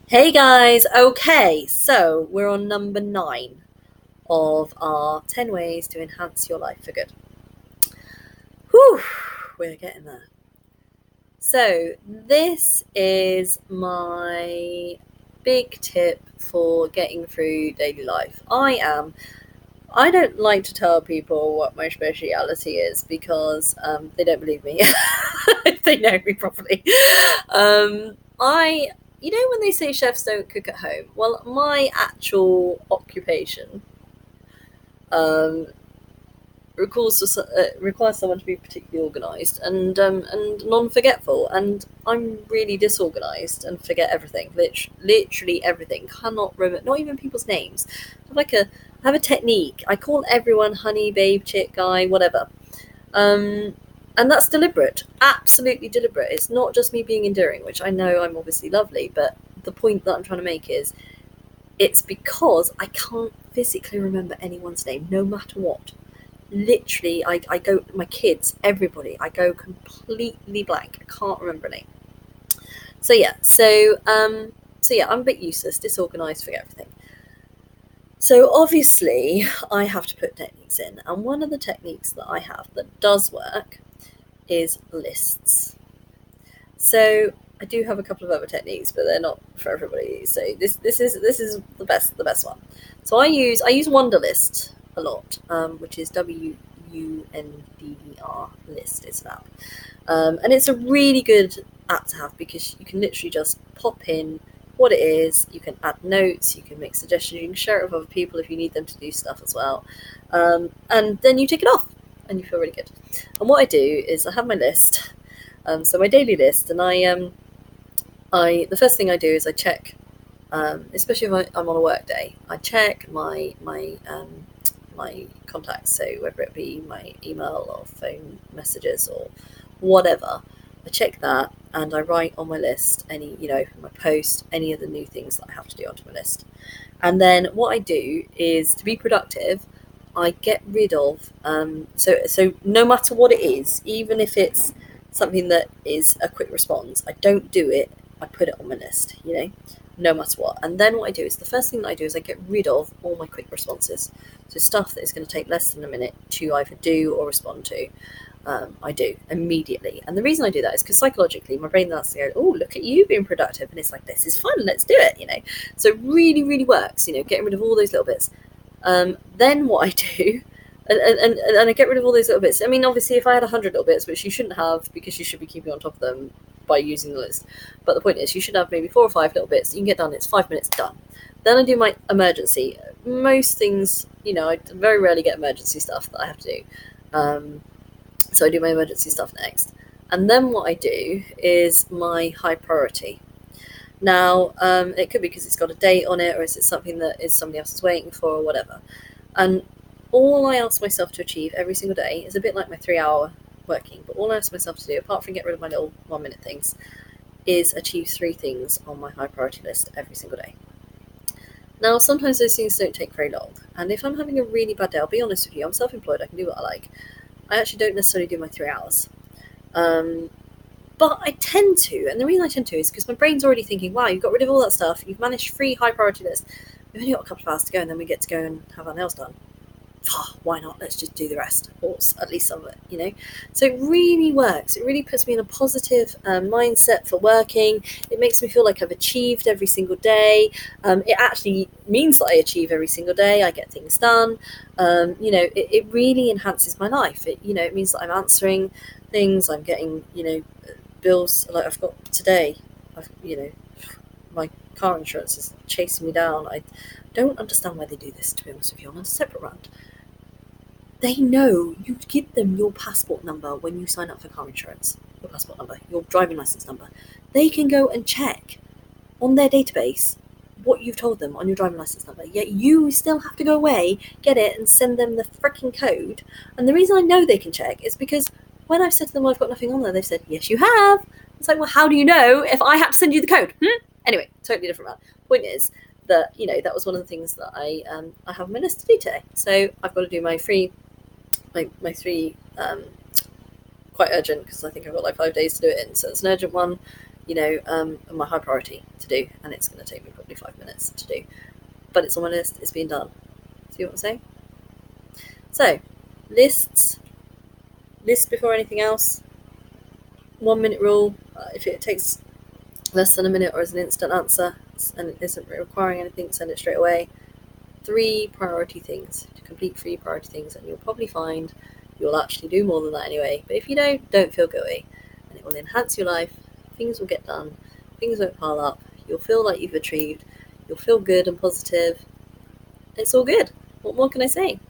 Hey guys, okay, so we're on number 9 of our 10 ways to enhance your life for good. Whew, we're getting there. So, this is my big tip for getting through daily life. I don't like to tell people what my speciality is because they don't believe me if they know me properly. When they say chefs don't cook at home, well, my actual occupation um, requires someone to be particularly organised and non-forgetful, and I'm really disorganised and forget everything, literally everything. Cannot remember, not even people's names. I have a technique. I call everyone honey, babe, chick, guy, whatever. Um, and that's deliberate, absolutely deliberate. It's not just me being endearing, which I know I'm obviously lovely, but the point that I'm trying to make is it's because I can't physically remember anyone's name, no matter what. Literally, I go, my kids, everybody, I go completely blank. I can't remember a name. So yeah, I'm a bit useless, disorganized, forget everything. So obviously, I have to put techniques in, and one of the techniques that I have that does work is lists. So I do have a couple of other techniques, but they're not for everybody. So this is the best one. So I use Wunderlist a lot, which is WUNDER list. It's an app, and it's a really good app to have because you can literally just pop in what it is. You can add notes, you can make suggestions, you can share it with other people if you need them to do stuff as well, and then you tick it off, and you feel really good. And what I do is I have my list, so my daily list, and I the first thing I do is I check, especially if I'm on a work day, I check my contacts. So whether it be my email or phone messages or whatever, I check that and I write on my list any, my post, any of the new things that I have to do onto my list. And then what I do is to be productive, I get rid of so no matter what it is, even if it's something that is a quick response, I don't do it. I put it on my list, no matter what. And then what I do is the first thing that I do is I get rid of all my quick responses. So stuff that is going to take less than a minute to either do or respond to, I do immediately. And the reason I do that is because psychologically, my brain starts to go, "Oh, look at you being productive," and it's like, "This is fun. Let's do it." So it really, really works. Getting rid of all those little bits. Then what I do, and I get rid of all those little bits. I mean, obviously, if I had 100 little bits, which you shouldn't have because you should be keeping on top of them by using the list. But the point is, you should have maybe 4 or 5 little bits. You can get done. It's 5 minutes done. Then I do my emergency. Most things, I very rarely get emergency stuff that I have to do. So I do my emergency stuff next. And then what I do is my high priority. Now, it could be because it's got a date on it, or is it something that is somebody else is waiting for, or whatever. And all I ask myself to achieve every single day is a bit like my 3 hour working, but all I ask myself to do, apart from get rid of my little 1 minute things, is achieve 3 things on my high priority list every single day. Now, sometimes those things don't take very long, and if I'm having a really bad day, I'll be honest with you, I'm self-employed, I can do what I like. I actually don't necessarily do my 3 hours. But I tend to, and the reason I tend to is because my brain's already thinking, wow, you've got rid of all that stuff, you've managed 3 high priority lists, we've only got a couple of hours to go, and then we get to go and have our nails done. Why not? Let's just do the rest, or at least some of it. So it really works. It really puts me in a positive mindset for working. It makes me feel like I've achieved every single day. It actually means that I achieve every single day. I get things done. It really enhances my life. It means that I'm answering things. I'm getting, bills like I've got today. My car insurance is chasing me down. I don't understand why they do this, to be honest with you, on a separate rant. They know you give them your passport number when you sign up for car insurance. Your passport number, your driving license number. They can go and check on their database what you've told them on your driving license number. Yet you still have to go away, get it, and send them the freaking code. And the reason I know they can check is because when I've said to them I've got nothing on there, they've said, yes, you have. It's like, well, how do you know if I had to send you the code? Anyway, totally different matter. Point is that, that was one of the things that I have on my list to do today. So I've got to do my three, quite urgent, because I think I've got like 5 days to do it in. So it's an urgent one. my high priority to do, and it's going to take me probably 5 minutes to do. But it's on my list, it's being done. See what I'm saying? So, lists, list before anything else. 1 minute rule. If it takes less than a minute or is an instant answer and it isn't requiring anything, send it straight away. 3 priority things. To complete 3 priority things, and you'll probably find you'll actually do more than that anyway. But if you don't feel guilty, and it will enhance your life. Things will get done. Things won't pile up. You'll feel like you've achieved. You'll feel good and positive. It's all good. What more can I say?